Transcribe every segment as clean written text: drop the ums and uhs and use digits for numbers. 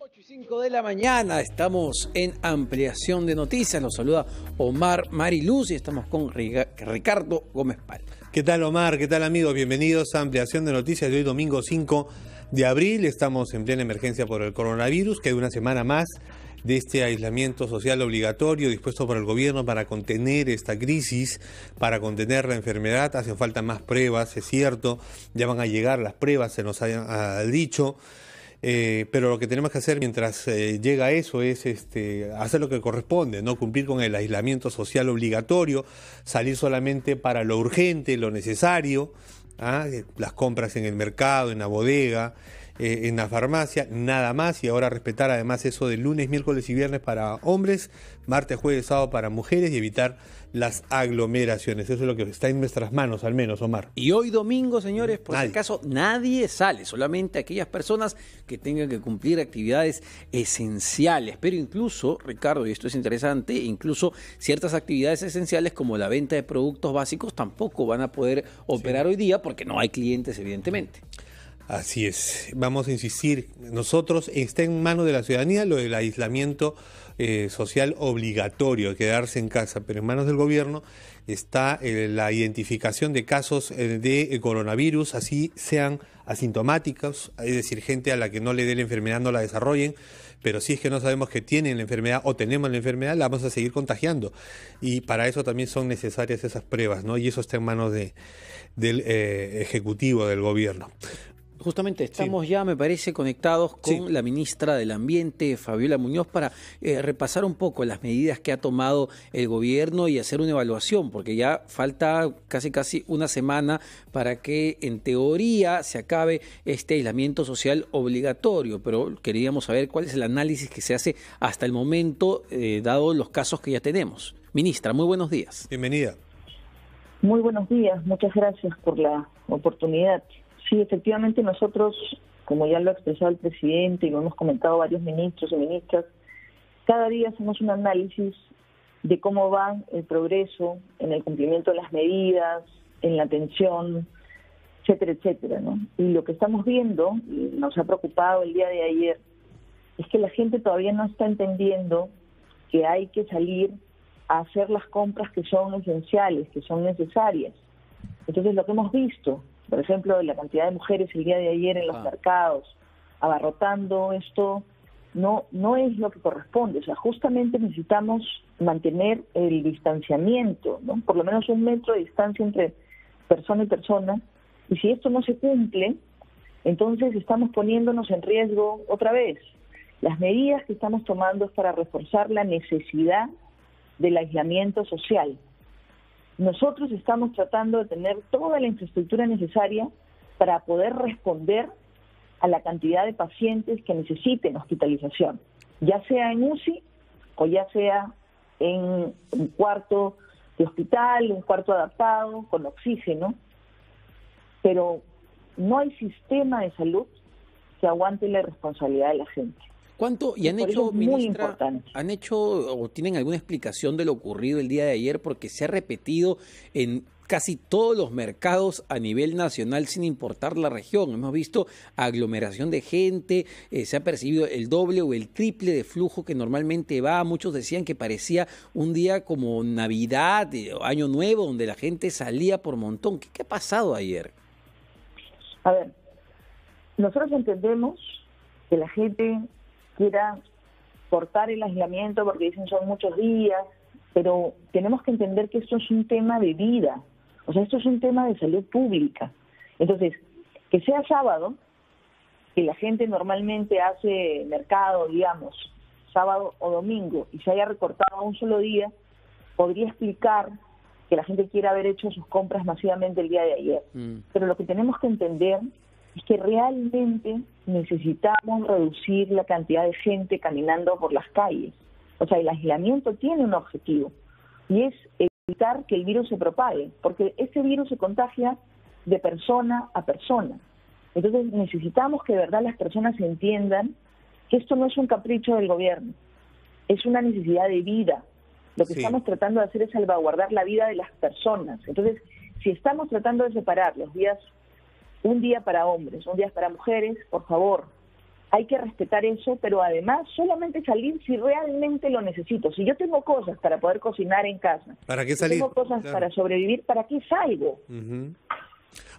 8:05 de la mañana, estamos en ampliación de noticias. Los saluda Omar Mariluz y estamos con Ricardo Gómez Pal. ¿Qué tal, Omar? ¿Qué tal, amigos? Bienvenidos a ampliación de noticias de hoy domingo 5 de abril. Estamos en plena emergencia por el coronavirus, queda una semana más de este aislamiento social obligatorio dispuesto por el gobierno para contener esta crisis, para contener la enfermedad. Hacen falta más pruebas, es cierto, ya van a llegar las pruebas, se nos ha dicho. Pero lo que tenemos que hacer mientras llega eso es hacer lo que corresponde, ¿no? Cumplir con el aislamiento social obligatorio, salir solamente para lo urgente, lo necesario, las compras en el mercado, en la bodega, en la farmacia, nada más, y ahora respetar además eso de lunes, miércoles y viernes para hombres, martes, jueves, sábado para mujeres y evitar las aglomeraciones. Eso es lo que está en nuestras manos, al menos, Omar. Y hoy domingo, señores, por si acaso nadie sale, solamente aquellas personas que tengan que cumplir actividades esenciales. Pero incluso, Ricardo, y esto es interesante, incluso ciertas actividades esenciales como la venta de productos básicos tampoco van a poder operar hoy día porque no hay clientes, evidentemente. Así es, vamos a insistir, nosotros está en manos de la ciudadanía lo del aislamiento social obligatorio, quedarse en casa, pero en manos del gobierno está la identificación de casos de coronavirus, así sean asintomáticos, es decir, gente a la que no le dé la enfermedad no la desarrollen, pero si es que no sabemos que tienen la enfermedad o tenemos la enfermedad, la vamos a seguir contagiando. Y para eso también son necesarias esas pruebas, ¿no? Y eso está en manos del Ejecutivo, del gobierno. Justamente estamos ya, me parece, conectados con la ministra del Ambiente, Fabiola Muñoz, para repasar un poco las medidas que ha tomado el gobierno y hacer una evaluación, porque ya falta casi una semana para que, en teoría, se acabe este aislamiento social obligatorio. Pero queríamos saber cuál es el análisis que se hace hasta el momento, dado los casos que ya tenemos. Ministra, muy buenos días. Bienvenida. Muy buenos días, muchas gracias por la oportunidad. Sí, efectivamente nosotros, como ya lo ha expresado el presidente y lo hemos comentado varios ministros y ministras, cada día hacemos un análisis de cómo va el progreso en el cumplimiento de las medidas, en la atención, etcétera, etcétera, ¿no? Y lo que estamos viendo, y nos ha preocupado el día de ayer, es que la gente todavía no está entendiendo que hay que salir a hacer las compras que son esenciales, que son necesarias. Entonces, lo que hemos visto, por ejemplo, la cantidad de mujeres el día de ayer en los mercados, abarrotando esto, no es lo que corresponde. O sea, justamente necesitamos mantener el distanciamiento, ¿no? Por lo menos 1 metro de distancia entre persona y persona. Y si esto no se cumple, entonces estamos poniéndonos en riesgo otra vez. Las medidas que estamos tomando es para reforzar la necesidad del aislamiento social. Nosotros estamos tratando de tener toda la infraestructura necesaria para poder responder a la cantidad de pacientes que necesiten hospitalización, ya sea en UCI o ya sea en un cuarto de hospital, un cuarto adaptado, con oxígeno, pero no hay sistema de salud que aguante la responsabilidad de la gente. ¿Cuánto? ¿Y han hecho, ministra, han hecho o tienen alguna explicación de lo ocurrido el día de ayer? Porque se ha repetido en casi todos los mercados a nivel nacional sin importar la región. Hemos visto aglomeración de gente, se ha percibido el doble o el triple de flujo que normalmente va. Muchos decían que parecía un día como Navidad, Año Nuevo, donde la gente salía por montón. ¿Qué ha pasado ayer? A ver, nosotros entendemos que la gente quiera cortar el aislamiento porque dicen son muchos días, pero tenemos que entender que esto es un tema de vida, o sea, esto es un tema de salud pública. Entonces, que sea sábado, que la gente normalmente hace mercado, digamos, sábado o domingo, y se haya recortado a un solo día, podría explicar que la gente quiera haber hecho sus compras masivamente el día de ayer. Pero lo que tenemos que entender es que realmente necesitamos reducir la cantidad de gente caminando por las calles. O sea, el aislamiento tiene un objetivo y es evitar que el virus se propague, porque este virus se contagia de persona a persona. Entonces necesitamos que de verdad las personas entiendan que esto no es un capricho del gobierno, es una necesidad de vida. Lo que estamos tratando de hacer es salvaguardar la vida de las personas. Entonces, si estamos tratando de separar los días, un día para hombres, un día para mujeres, por favor, hay que respetar eso, pero además solamente salir si realmente lo necesito. Si yo tengo cosas para poder cocinar en casa, ¿para qué salir? Si tengo cosas para sobrevivir, ¿para qué salgo?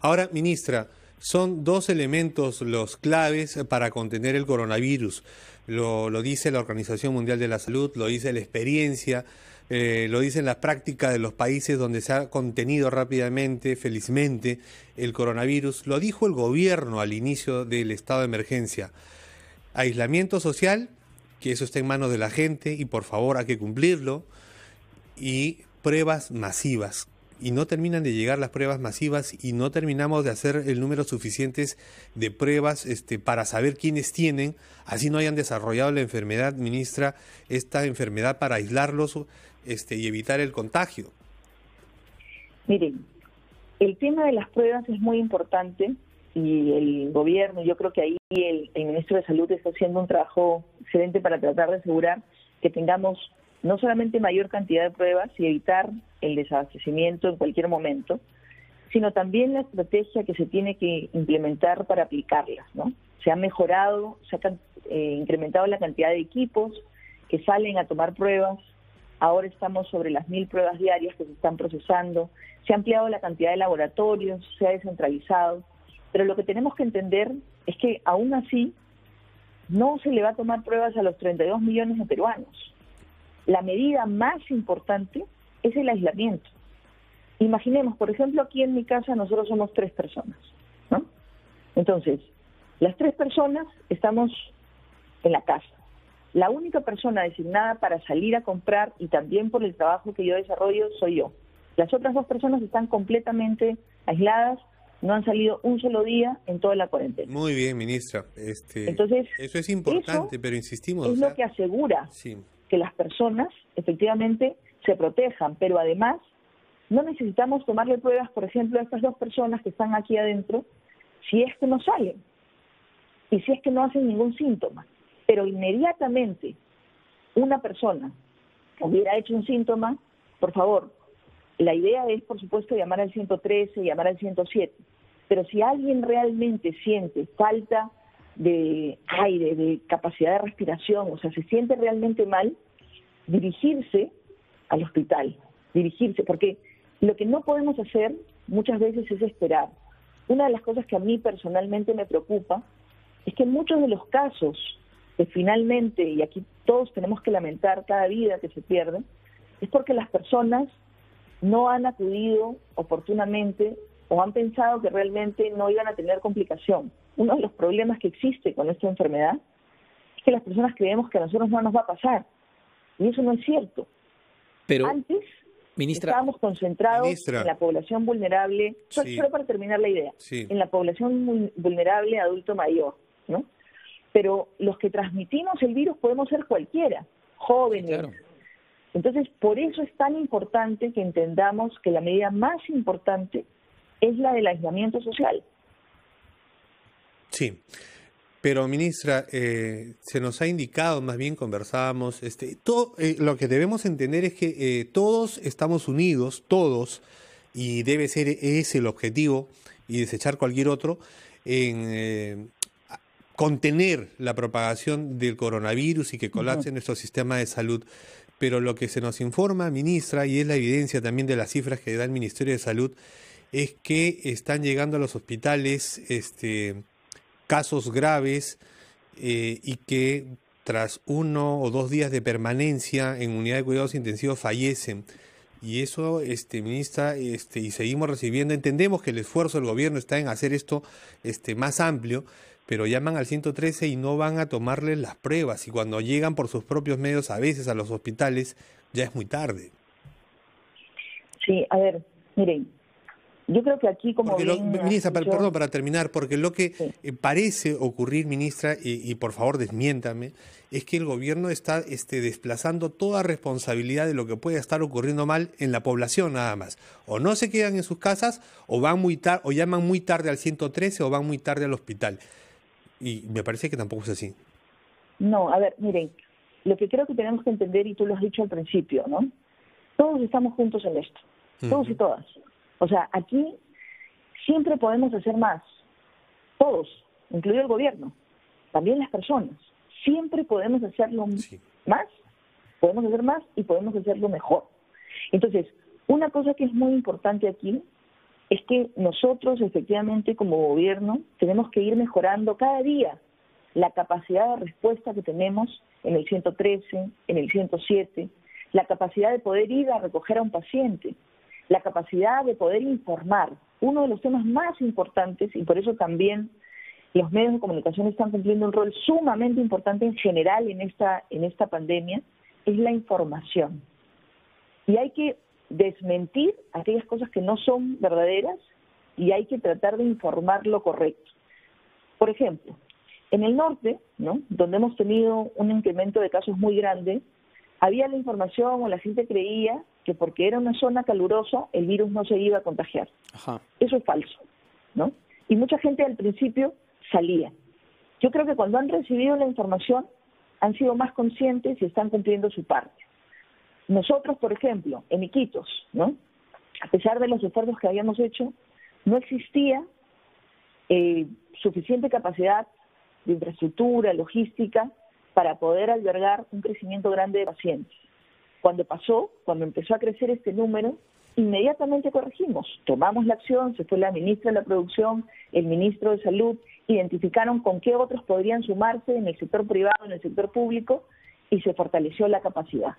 Ahora, ministra, son dos elementos los claves para contener el coronavirus. Lo dice la Organización Mundial de la Salud, lo dice la experiencia, lo dicen las prácticas de los países donde se ha contenido rápidamente, felizmente, el coronavirus. Lo dijo el gobierno al inicio del estado de emergencia. Aislamiento social, que eso está en manos de la gente y por favor hay que cumplirlo, y pruebas masivas. Y no terminan de llegar las pruebas masivas y no terminamos de hacer el número suficientes de pruebas para saber quiénes tienen, así no hayan desarrollado la enfermedad, ministra, esta enfermedad para aislarlos y evitar el contagio. Miren, el tema de las pruebas es muy importante y el gobierno, yo creo que ahí el ministro de Salud está haciendo un trabajo excelente para tratar de asegurar que tengamos no solamente mayor cantidad de pruebas y evitar el desabastecimiento en cualquier momento, sino también la estrategia que se tiene que implementar para aplicarlas, ¿no? Se ha mejorado, se ha incrementado la cantidad de equipos que salen a tomar pruebas. Ahora estamos sobre las 1.000 pruebas diarias que se están procesando. Se ha ampliado la cantidad de laboratorios, se ha descentralizado. Pero lo que tenemos que entender es que aún así no se le va a tomar pruebas a los 32 millones de peruanos. La medida más importante es el aislamiento. Imaginemos, por ejemplo, aquí en mi casa nosotros somos 3 personas, ¿no? Entonces, las 3 personas estamos en la casa. La única persona designada para salir a comprar y también por el trabajo que yo desarrollo soy yo. Las otras 2 personas están completamente aisladas, no han salido un solo día en toda la cuarentena. Muy bien, ministra. Entonces, eso es importante, pero insistimos. Es lo que asegura que las personas efectivamente se protejan, pero además no necesitamos tomarle pruebas, por ejemplo, a estas 2 personas que están aquí adentro, si es que no salen y si es que no hacen ningún síntoma. Pero inmediatamente una persona hubiera hecho un síntoma, por favor, la idea es, por supuesto, llamar al 113, llamar al 107, pero si alguien realmente siente falta de aire, de capacidad de respiración, o sea, se siente realmente mal, dirigirse al hospital, porque lo que no podemos hacer muchas veces es esperar. Una de las cosas que a mí personalmente me preocupa es que en muchos de los casos que finalmente, y aquí todos tenemos que lamentar cada vida que se pierde, es porque las personas no han acudido oportunamente o han pensado que realmente no iban a tener complicación. Uno de los problemas que existe con esta enfermedad es que las personas creemos que a nosotros no nos va a pasar, y eso no es cierto. Pero, antes, ministra, estábamos concentrados en la población vulnerable, solo para terminar la idea, en la población vulnerable adulto mayor, ¿no? Pero los que transmitimos el virus podemos ser cualquiera, jóvenes. Claro. Entonces, por eso es tan importante que entendamos que la medida más importante es la del aislamiento social. Sí, pero ministra, se nos ha indicado, más bien conversábamos, lo que debemos entender es que todos estamos unidos, todos, y debe ser ese el objetivo y desechar cualquier otro, en contener la propagación del coronavirus y que colapse nuestro sistema de salud. Pero lo que se nos informa, ministra, y es la evidencia también de las cifras que da el Ministerio de Salud, es que están llegando a los hospitales casos graves y que tras 1 o 2 días de permanencia en unidad de cuidados intensivos fallecen. Y eso, ministra, y seguimos recibiendo, entendemos que el esfuerzo del gobierno está en hacer esto más amplio, pero llaman al 113 y no van a tomarles las pruebas, y cuando llegan por sus propios medios a veces a los hospitales ya es muy tarde. Sí, a ver, miren, yo creo que aquí como ministra, perdón, para terminar, porque lo que parece ocurrir, ministra, y por favor desmiéntame, es que el gobierno está desplazando toda responsabilidad de lo que puede estar ocurriendo mal en la población nada más. O no se quedan en sus casas, o van muy tarde, o llaman muy tarde al 113, o van muy tarde al hospital. Y me parece que tampoco es así. No, a ver, miren, lo que creo que tenemos que entender, y tú lo has dicho al principio, ¿no? Todos estamos juntos en esto, todos y todas. O sea, aquí siempre podemos hacer más, todos, incluido el gobierno. también las personas. Siempre podemos hacerlo más, podemos hacer más y podemos hacerlo mejor. Entonces, una cosa que es muy importante aquí es que nosotros efectivamente como gobierno tenemos que ir mejorando cada día la capacidad de respuesta que tenemos en el 113, en el 107, la capacidad de poder ir a recoger a un paciente, la capacidad de poder informar. Uno de los temas más importantes, y por eso también los medios de comunicación están cumpliendo un rol sumamente importante en general en esta pandemia, es la información. Y hay que desmentir aquellas cosas que no son verdaderas y hay que tratar de informar lo correcto. Por ejemplo, en el norte, ¿no?, donde hemos tenido un incremento de casos muy grande, había la información o la gente creía que porque era una zona calurosa el virus no se iba a contagiar. Ajá. Eso es falso, ¿no? Y mucha gente al principio salía. Yo creo que cuando han recibido la información han sido más conscientes y están cumpliendo su parte. Nosotros, por ejemplo, en Iquitos, ¿no?, a pesar de los esfuerzos que habíamos hecho, no existía suficiente capacidad de infraestructura, logística, para poder albergar un crecimiento grande de pacientes. Cuando empezó a crecer este número, inmediatamente corregimos, tomamos la acción, se fue la ministra de la Producción, el ministro de Salud, identificaron con qué otros podrían sumarse en el sector privado, en el sector público, y se fortaleció la capacidad.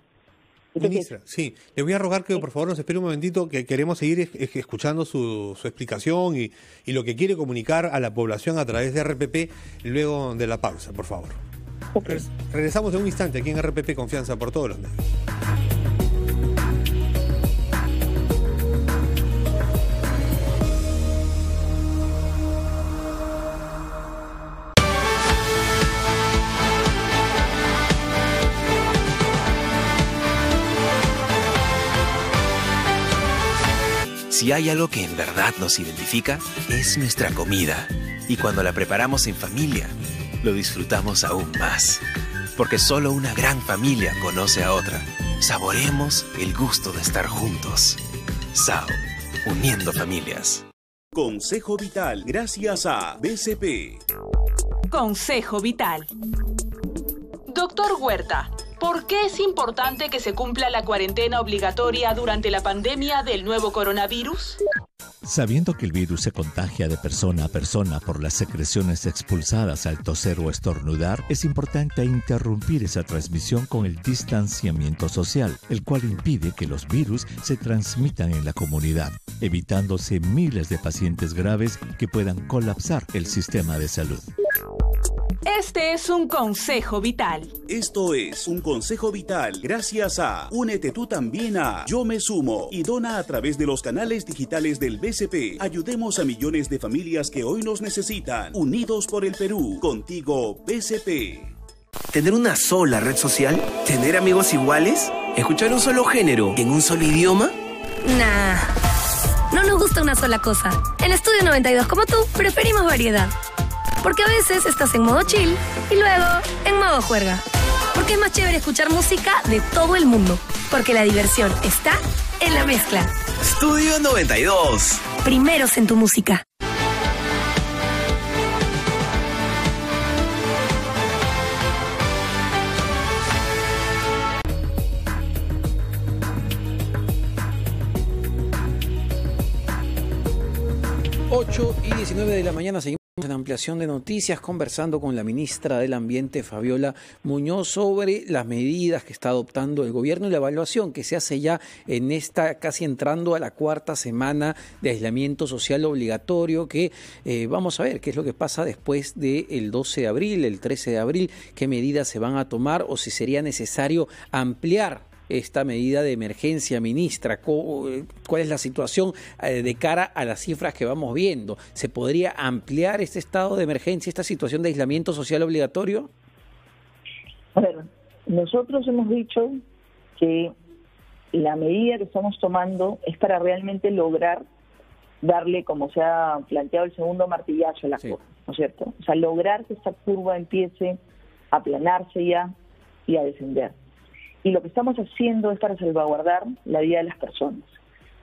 Ministra, sí, le voy a rogar que por favor nos espere un momentito, que queremos seguir escuchando su explicación y lo que quiere comunicar a la población a través de RPP luego de la pausa, por favor. Okay. Regresamos en un instante aquí en RPP Confianza por todos los medios. Si hay algo que en verdad nos identifica, es nuestra comida. Y cuando la preparamos en familia, lo disfrutamos aún más. Porque solo una gran familia conoce a otra. Saboreemos el gusto de estar juntos. SAO, uniendo familias. Consejo Vital, gracias a BCP. Consejo Vital. Doctor Huerta, ¿por qué es importante que se cumpla la cuarentena obligatoria durante la pandemia del nuevo coronavirus? Sabiendo que el virus se contagia de persona a persona por las secreciones expulsadas al toser o estornudar, es importante interrumpir esa transmisión con el distanciamiento social, el cual impide que los virus se transmitan en la comunidad, evitándose miles de pacientes graves que puedan colapsar el sistema de salud. Este es un consejo vital. Esto es un consejo vital gracias a Únete tú también a Yo Me Sumo y dona a través de los canales digitales del BCP. Ayudemos a millones de familias que hoy nos necesitan. Unidos por el Perú. Contigo, BCP. ¿Tener una sola red social? ¿Tener amigos iguales? ¿Escuchar un solo género en un solo idioma? Nah, no nos gusta una sola cosa. En Estudio 92, como tú, preferimos variedad. Porque a veces estás en modo chill y luego en modo juerga. Porque es más chévere escuchar música de todo el mundo. Porque la diversión está en la mezcla. Estudio 92. Primeros en tu música. Y 19 de la mañana seguimos en ampliación de noticias conversando con la ministra del Ambiente, Fabiola Muñoz, sobre las medidas que está adoptando el gobierno y la evaluación que se hace ya en esta casi entrando a la cuarta semana de aislamiento social obligatorio, que vamos a ver qué es lo que pasa después del 12 de abril, el 13 de abril, qué medidas se van a tomar o si sería necesario ampliar esta medida de emergencia, ministra. ¿Cuál es la situación de cara a las cifras que vamos viendo? ¿Se podría ampliar este estado de emergencia, esta situación de aislamiento social obligatorio? A ver, nosotros hemos dicho que la medida que estamos tomando es para realmente lograr darle, como se ha planteado, el segundo martillazo a la curva, ¿no es cierto? O sea, lograr que esta curva empiece a aplanarse ya y a descender. Y lo que estamos haciendo es para salvaguardar la vida de las personas.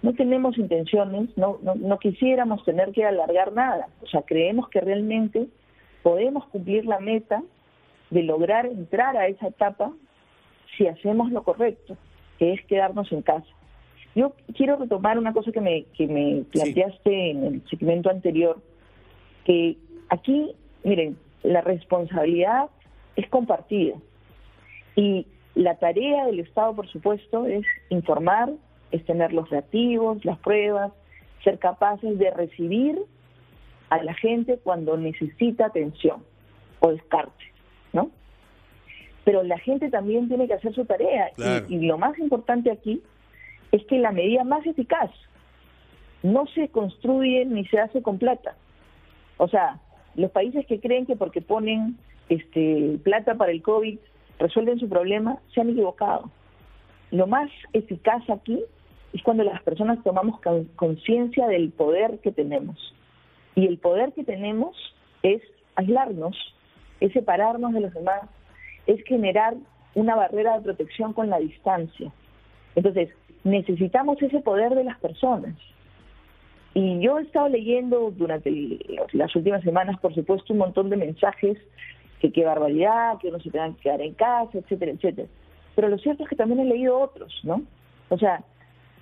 No tenemos intenciones, no quisiéramos tener que alargar nada. O sea, creemos que realmente podemos cumplir la meta de lograr entrar a esa etapa si hacemos lo correcto, que es quedarnos en casa. Yo quiero retomar una cosa que me planteaste en el segmento anterior, que aquí, miren, la responsabilidad es compartida y la tarea del Estado, por supuesto, es informar, es tener los reactivos, las pruebas, ser capaces de recibir a la gente cuando necesita atención o descarte, ¿no? Pero la gente también tiene que hacer su tarea. Claro. Y lo más importante aquí es que la medida más eficaz no se construye ni se hace con plata. O sea, los países que creen que porque ponen plata para el COVID resuelven su problema, se han equivocado. Lo más eficaz aquí es cuando las personas tomamos conciencia del poder que tenemos. Y el poder que tenemos es aislarnos, es separarnos de los demás, es generar una barrera de protección con la distancia. Entonces, necesitamos ese poder de las personas. Y yo he estado leyendo durante las últimas semanas, por supuesto, un montón de mensajes que qué barbaridad, que uno se tenga que quedar en casa, etcétera, etcétera. Pero lo cierto es que también he leído otros, ¿no? O sea,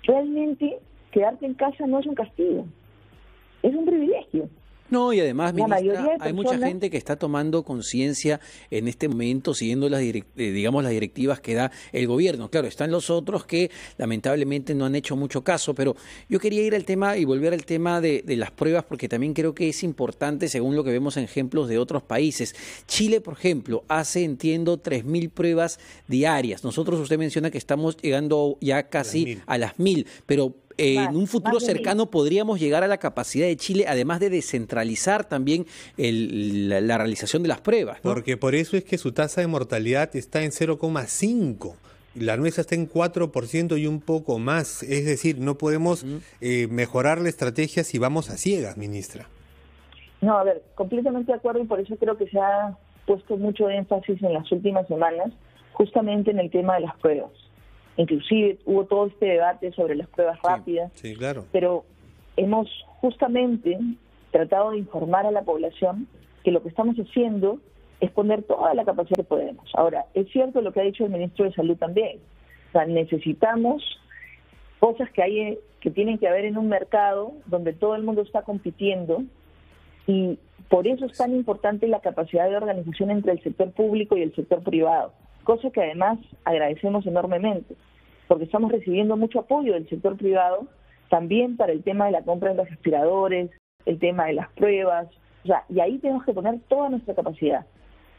realmente quedarte en casa no es un castigo, es un privilegio. No, y además, ministra, hay mucha gente que está tomando conciencia en este momento, siguiendo las directivas que da el gobierno. Claro, están los otros que lamentablemente no han hecho mucho caso, pero yo quería ir al tema y volver al tema de las pruebas, porque también creo que es importante según lo que vemos en ejemplos de otros países. Chile, por ejemplo, hace, entiendo, 3.000 pruebas diarias. Nosotros, usted menciona que estamos llegando ya casi a las 1.000, pero en un futuro cercano podríamos llegar a la capacidad de Chile, además de descentralizar también la realización de las pruebas, ¿no? Porque por eso es que su tasa de mortalidad está en 0,5%. La nuestra está en 4% y un poco más. Es decir, no podemos mejorar la estrategia si vamos a ciegas, ministra. No, a ver, completamente de acuerdo, y por eso creo que se ha puesto mucho énfasis en las últimas semanas justamente en el tema de las pruebas. Inclusive hubo todo este debate sobre las pruebas rápidas, sí, claro. Pero hemos justamente tratado de informar a la población que lo que estamos haciendo es poner toda la capacidad que podemos. Ahora, es cierto lo que ha dicho el ministro de Salud también. O sea, necesitamos cosas que tienen que haber en un mercado donde todo el mundo está compitiendo, y por eso es tan importante la capacidad de organización entre el sector público y el sector privado, cosa que además agradecemos enormemente, porque estamos recibiendo mucho apoyo del sector privado también para el tema de la compra de los respiradores, el tema de las pruebas, o sea, y ahí tenemos que poner toda nuestra capacidad.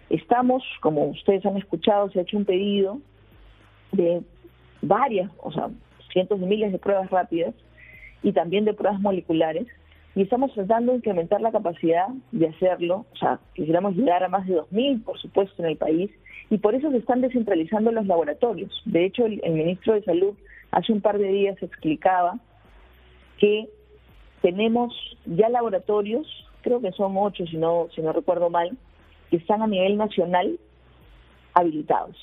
Estamos, como ustedes han escuchado, se ha hecho un pedido de varias, o sea, cientos de miles de pruebas rápidas y también de pruebas moleculares, y estamos tratando de incrementar la capacidad de hacerlo. O sea, quisiéramos llegar a más de 2.000, por supuesto, en el país, y por eso se están descentralizando los laboratorios. De hecho, el ministro de Salud hace un par de días explicaba que tenemos ya laboratorios, creo que son 8 si no recuerdo mal, que están a nivel nacional habilitados.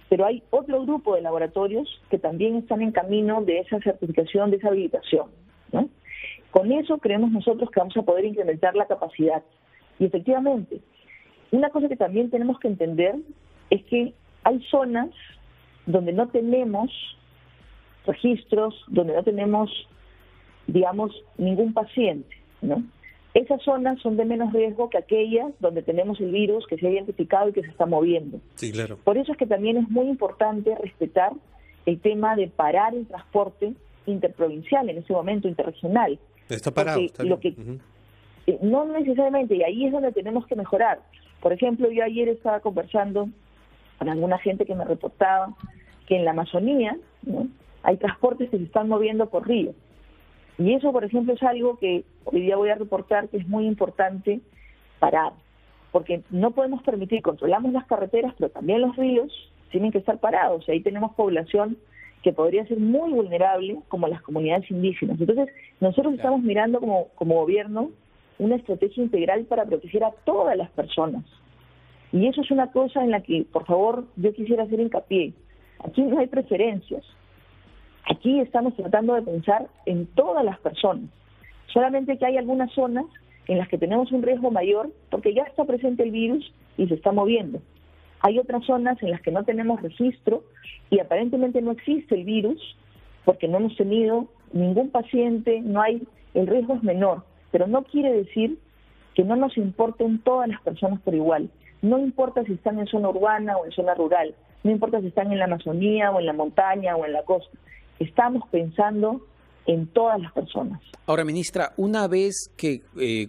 Pero hay otro grupo de laboratorios que también están en camino de esa certificación, de esa habilitación, ¿no? Con eso creemos nosotros que vamos a poder incrementar la capacidad. Y efectivamente, una cosa que también tenemos que entender es que hay zonas donde no tenemos registros, donde no tenemos, digamos, ningún paciente, ¿no? Esas zonas son de menos riesgo que aquellas donde tenemos el virus que se ha identificado y que se está moviendo. Sí, claro. Por eso es que también es muy importante respetar el tema de parar el transporte interprovincial, en este momento interregional. Está parado, está bien. No necesariamente, y ahí es donde tenemos que mejorar. Por ejemplo, yo ayer estaba conversando con alguna gente que me reportaba que en la Amazonía, ¿no?, hay transportes que se están moviendo por río. Y eso, por ejemplo, es algo que hoy día voy a reportar que es muy importante parar, porque no podemos permitir, controlamos las carreteras, pero también los ríos tienen que estar parados. Y ahí tenemos población que podría ser muy vulnerable, como las comunidades indígenas. Entonces, nosotros estamos mirando como gobierno una estrategia integral para proteger a todas las personas. Y eso es una cosa en la que, por favor, yo quisiera hacer hincapié. Aquí no hay preferencias. Aquí estamos tratando de pensar en todas las personas. Solamente que hay algunas zonas en las que tenemos un riesgo mayor porque ya está presente el virus y se está moviendo. Hay otras zonas en las que no tenemos registro y aparentemente no existe el virus porque no hemos tenido ningún paciente, el riesgo es menor, pero no quiere decir que no nos importen todas las personas por igual. No importa si están en zona urbana o en zona rural, no importa si están en la Amazonía o en la montaña o en la costa. Estamos pensando en todas las personas. Ahora, ministra, una vez que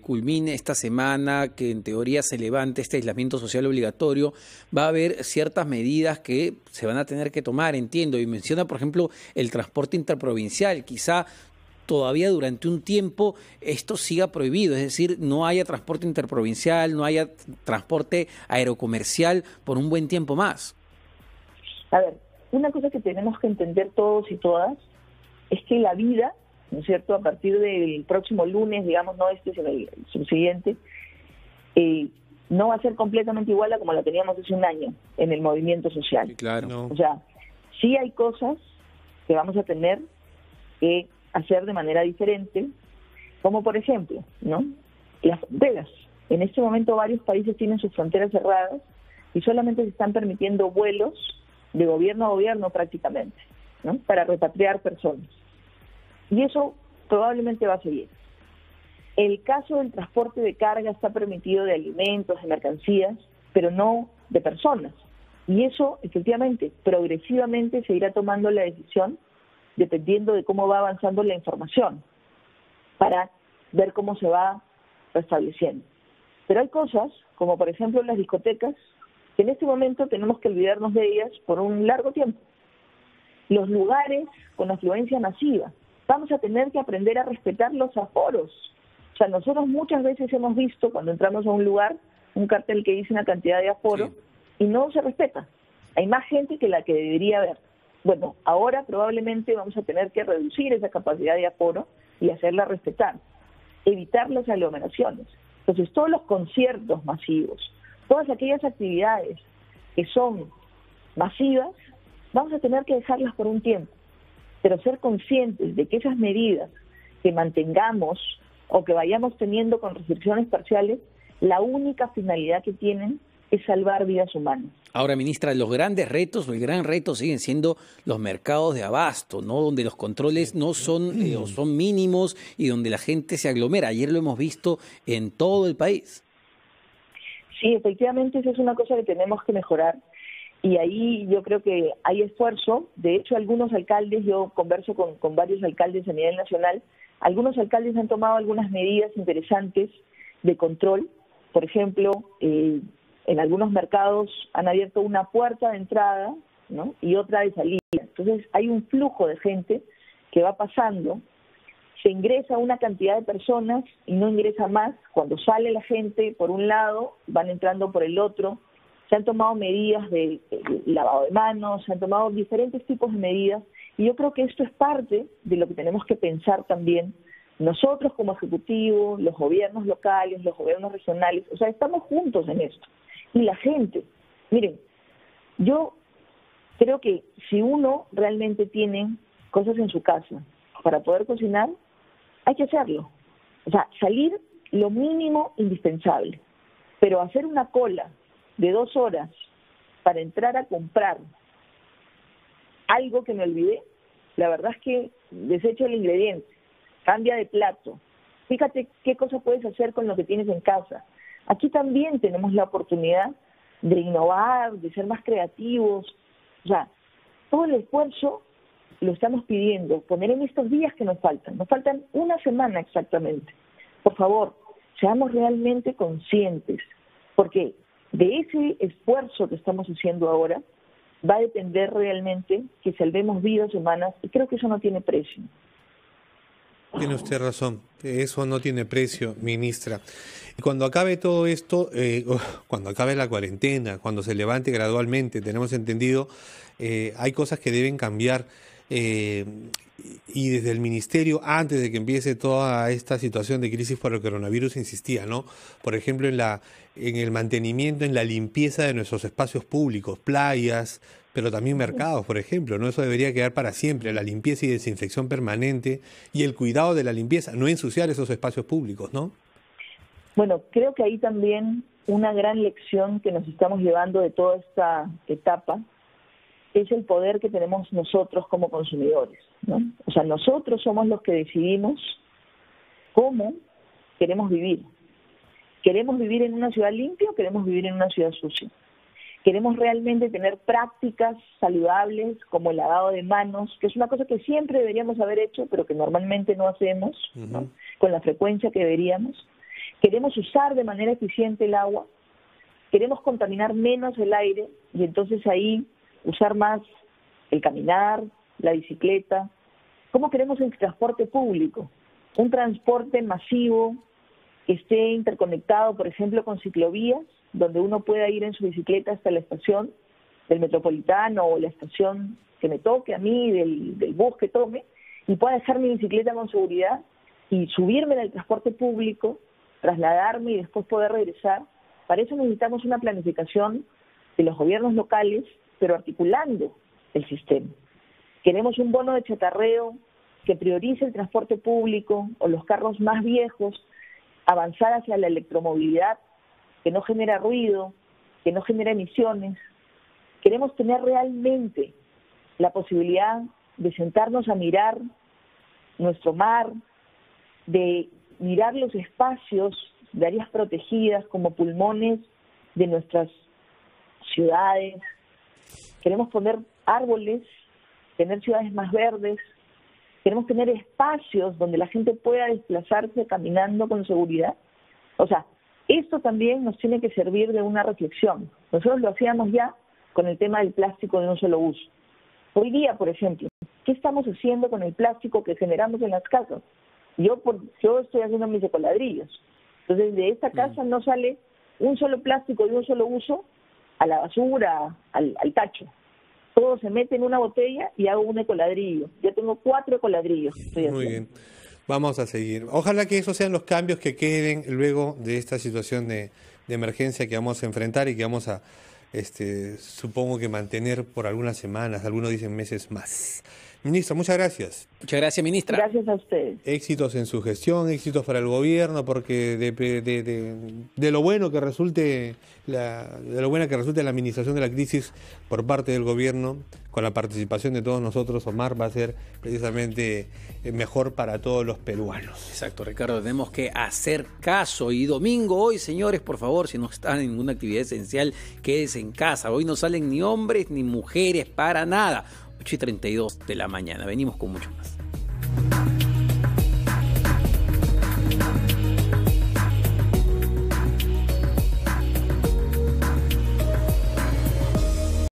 culmine esta semana, que en teoría se levante este aislamiento social obligatorio, va a haber ciertas medidas que se van a tener que tomar, entiendo, y menciona, por ejemplo, el transporte interprovincial. Quizá todavía durante un tiempo esto siga prohibido, es decir, no haya transporte interprovincial, no haya transporte aerocomercial por un buen tiempo más. A ver, una cosa que tenemos que entender todos y todas es que la vida, ¿no es cierto?, a partir del próximo lunes, digamos, no este, sino el subsiguiente, no va a ser completamente igual a como la teníamos hace un año en el movimiento social. Sí, claro. No. O sea, sí hay cosas que vamos a tener que hacer de manera diferente, como por ejemplo, ¿no?, las fronteras. En este momento varios países tienen sus fronteras cerradas y solamente se están permitiendo vuelos de gobierno a gobierno prácticamente, ¿no?, para repatriar personas. Y eso probablemente va a seguir. El caso del transporte de carga está permitido de alimentos, de mercancías, pero no de personas. Y eso, efectivamente, progresivamente se irá tomando la decisión dependiendo de cómo va avanzando la información, para ver cómo se va restableciendo. Pero hay cosas, como por ejemplo las discotecas, que en este momento tenemos que olvidarnos de ellas por un largo tiempo. Los lugares con afluencia masiva, vamos a tener que aprender a respetar los aforos. O sea, nosotros muchas veces hemos visto cuando entramos a un lugar un cartel que dice una cantidad de aforo, sí, y no se respeta. Hay más gente que la que debería haber. Bueno, ahora probablemente vamos a tener que reducir esa capacidad de aforo y hacerla respetar, evitar las aglomeraciones. Entonces, todos los conciertos masivos, todas aquellas actividades que son masivas, vamos a tener que dejarlas por un tiempo, pero ser conscientes de que esas medidas que mantengamos o que vayamos teniendo con restricciones parciales, la única finalidad que tienen es salvar vidas humanas. Ahora, ministra, los grandes retos, el gran reto siguen siendo los mercados de abasto, ¿no?, donde los controles no son o son mínimos y donde la gente se aglomera. Ayer lo hemos visto en todo el país. Sí, efectivamente, esa es una cosa que tenemos que mejorar. Y ahí yo creo que hay esfuerzo. De hecho, algunos alcaldes, yo converso con varios alcaldes a nivel nacional, algunos alcaldes han tomado algunas medidas interesantes de control. Por ejemplo, en algunos mercados han abierto una puerta de entrada, ¿no?, y otra de salida. Entonces hay un flujo de gente que va pasando, se ingresa una cantidad de personas y no ingresa más. Cuando sale la gente por un lado, van entrando por el otro. Se han tomado medidas de lavado de manos, se han tomado diferentes tipos de medidas, y yo creo que esto es parte de lo que tenemos que pensar también nosotros como Ejecutivo, los gobiernos locales, los gobiernos regionales. O sea, estamos juntos en esto. Y la gente, miren, yo creo que si uno realmente tiene cosas en su casa para poder cocinar, hay que hacerlo. O sea, salir lo mínimo indispensable, pero hacer una cola de 2 horas para entrar a comprar algo que me olvidé, la verdad es que desecho el ingrediente, cambia de plato. Fíjate qué cosa puedes hacer con lo que tienes en casa. Aquí también tenemos la oportunidad de innovar, de ser más creativos. O sea, todo el esfuerzo lo estamos pidiendo, poner en estos días que nos faltan una semana exactamente. Por favor, seamos realmente conscientes, porque de ese esfuerzo que estamos haciendo ahora va a depender realmente que salvemos vidas humanas, y creo que eso no tiene precio. Tiene usted razón, eso no tiene precio, ministra. Y cuando acabe todo esto, cuando acabe la cuarentena, cuando se levante gradualmente, tenemos entendido, hay cosas que deben cambiar. Y desde el ministerio, antes de que empiece toda esta situación de crisis por el coronavirus, insistía, ¿no? Por ejemplo, en el mantenimiento, en la limpieza de nuestros espacios públicos, playas, pero también mercados, por ejemplo, ¿no? Eso debería quedar para siempre, la limpieza y desinfección permanente y el cuidado de la limpieza, no ensuciar esos espacios públicos, ¿no? Bueno, creo que ahí también una gran lección que nos estamos llevando de toda esta etapa es el poder que tenemos nosotros como consumidores, ¿no? O sea, nosotros somos los que decidimos cómo queremos vivir. ¿Queremos vivir en una ciudad limpia o queremos vivir en una ciudad sucia? ¿Queremos realmente tener prácticas saludables como el lavado de manos, que es una cosa que siempre deberíamos haber hecho, pero que normalmente no hacemos, ¿no? Con la frecuencia que deberíamos? ¿Queremos usar de manera eficiente el agua? ¿Queremos contaminar menos el aire y entonces ahí usar más el caminar, la bicicleta? ¿Cómo queremos el transporte público? Un transporte masivo que esté interconectado, por ejemplo, con ciclovías, donde uno pueda ir en su bicicleta hasta la estación del Metropolitano o la estación que me toque a mí, del bus que tome, y pueda dejar mi bicicleta con seguridad y subirme en el transporte público, trasladarme y después poder regresar. Para eso necesitamos una planificación de los gobiernos locales, pero articulando el sistema. Queremos un bono de chatarreo que priorice el transporte público o los carros más viejos, avanzar hacia la electromovilidad, que no genera ruido, que no genera emisiones. Queremos tener realmente la posibilidad de sentarnos a mirar nuestro mar, de mirar los espacios de áreas protegidas como pulmones de nuestras ciudades. Queremos poner árboles, tener ciudades más verdes. Queremos tener espacios donde la gente pueda desplazarse caminando con seguridad. O sea, esto también nos tiene que servir de una reflexión. Nosotros lo hacíamos ya con el tema del plástico de un solo uso. Hoy día, por ejemplo, ¿qué estamos haciendo con el plástico que generamos en las casas? Yo estoy haciendo mis ecoladrillos. Entonces, de esta casa no sale un solo plástico de un solo uso a la basura, al tacho. Todo se mete en una botella y hago un ecoladrillo. Yo tengo 4 ecoladrillos. Muy bien. Vamos a seguir. Ojalá que esos sean los cambios que queden luego de esta situación de emergencia que vamos a enfrentar y que vamos a, supongo que mantener por algunas semanas, algunos dicen meses más. Ministra, muchas gracias. Muchas gracias, ministra. Gracias a usted. Éxitos en su gestión, éxitos para el gobierno, porque de lo bueno que resulte de lo buena que resulte la administración de la crisis por parte del gobierno, con la participación de todos nosotros, Omar, va a ser precisamente mejor para todos los peruanos. Exacto, Ricardo, tenemos que hacer caso. Y domingo hoy, señores, por favor, si no están en ninguna actividad esencial, quédense en casa. Hoy no salen ni hombres ni mujeres para nada. 8:32 de la mañana. Venimos con mucho más.